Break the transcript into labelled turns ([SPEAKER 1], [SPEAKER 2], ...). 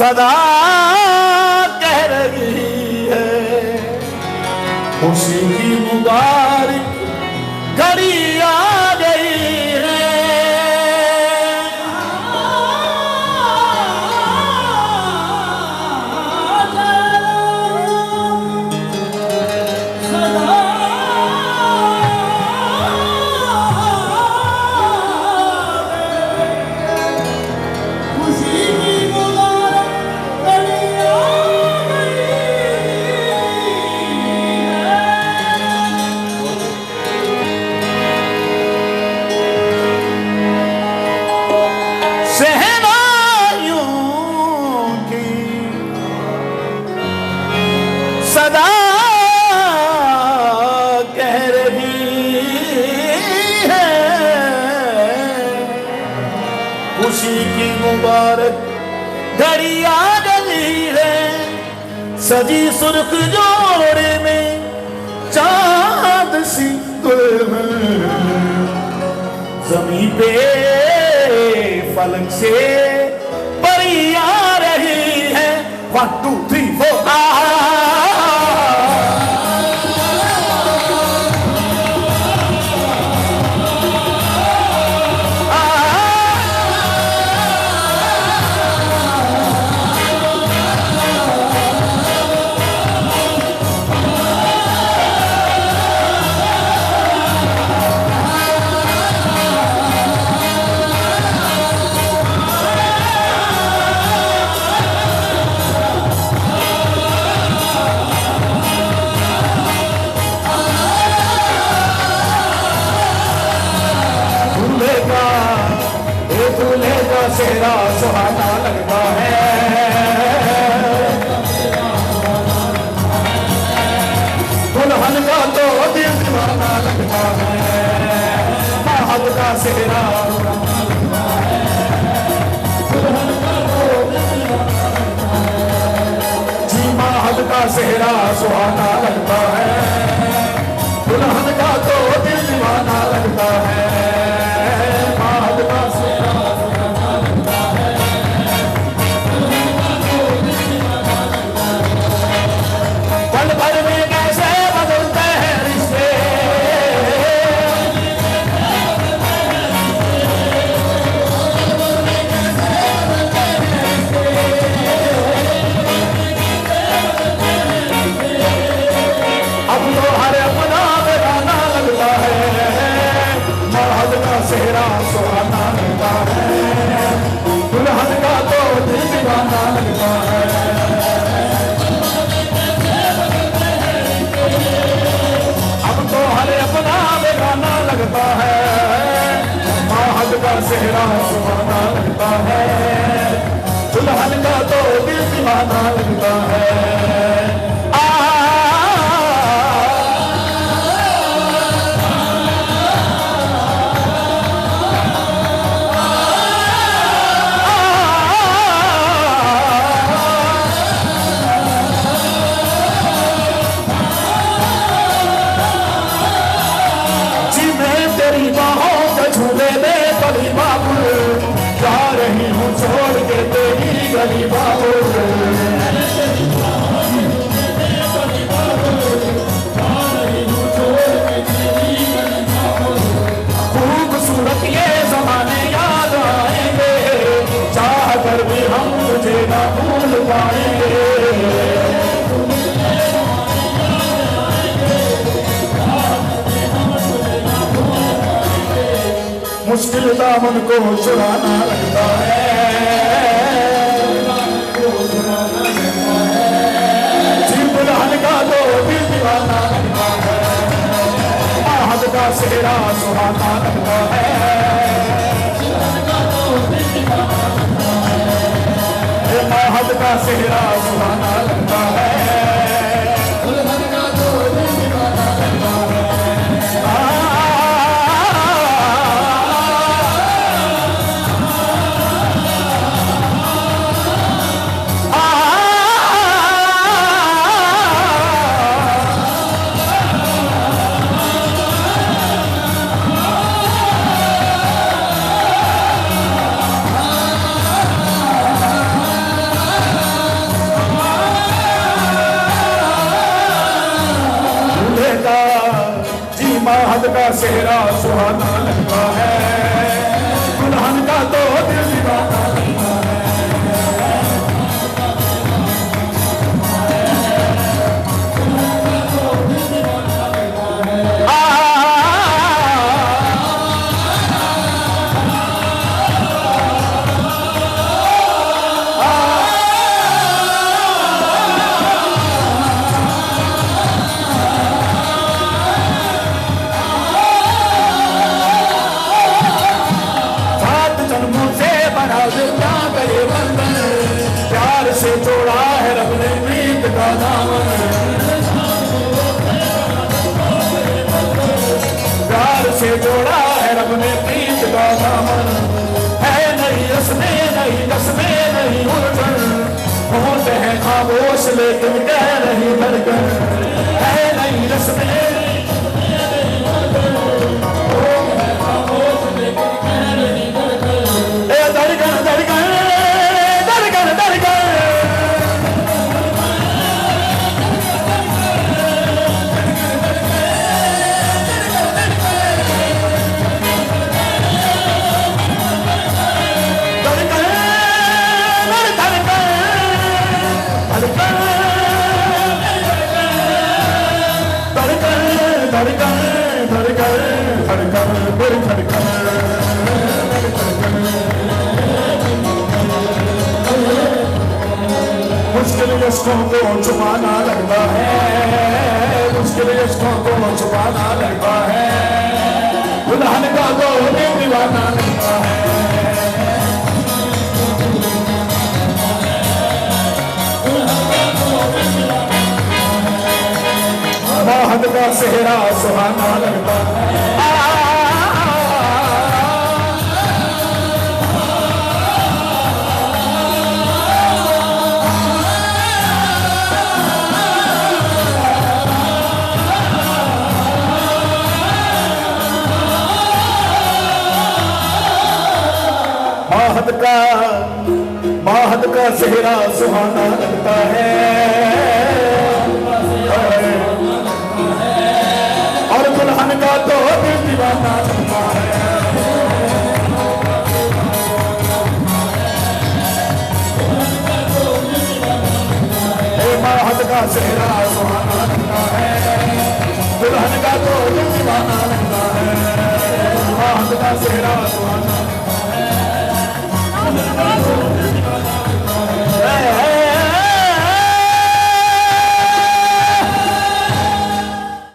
[SPEAKER 1] सदा कह रही है खुशी की मुबारक घड़ी आ गई है। सदा कह रही है खुशी की मुबारक घड़ी आ गई है। सजी सुर्ख जोड़े में चांद सी जमीन पे फलक से परी आ रही है। 1 2 3 4 चेहरा सुहाना लगता है। दुल्हन का तो दिल दीवाना लगता है। महल का चेहरा जी महल का चेहरा सुहाना लगता है। दुल्हन का तो दिल दीवाना लगता है। चेहरा सुहाना लगता है। दुल्हन का तो दिल दीवाना लगता है। अब तो हर अपना बेगाना लगता है। महल का चेहरा सुहाना लगता है। दुल्हन का तो दिल दीवाना लगता है। छोड़ के तेरी गली बाबू खूबसूरत ये ज़माने याद आएंगे। चाह कर भी हम तुझे ना भूल पाएंगे। मुश्किल दामन को चुराना लगता है। दुल्हन का तो दिल दीवाना लगता है। महल का चेहरा सुहाना लगता है। महल का चेहरा सुहाना लगता है। महद का सेहरा सुहाना लगता है, दुल्हन का तो दिल दीवाना लगता है। प्यार से जोड़ा है रब ने प्रीत का दामन, प्यार से जोड़ा है रब ने प्रीत का दामन। है नहीं रस्में नहीं कसमें नहीं उलझन, होते हैं खामोश लेकिन कह रही धड़कन। है नहीं रस्में मुश्किल रिश्तों को छुपाना लगता है, मुश्किल रिश्तों को छुपाना लगता है, दुल्हन का तो दीवाना लगता है। महद का सेहरा सुहाना लगता है। महद का सेहरा सुहाना लगता है, और दुल्हन का तो दिल दीवाना लगता है। महद का सेहरा सुहाना लगता है, दुल्हन का तो दिल दीवाना लगता है। महद का सेहरा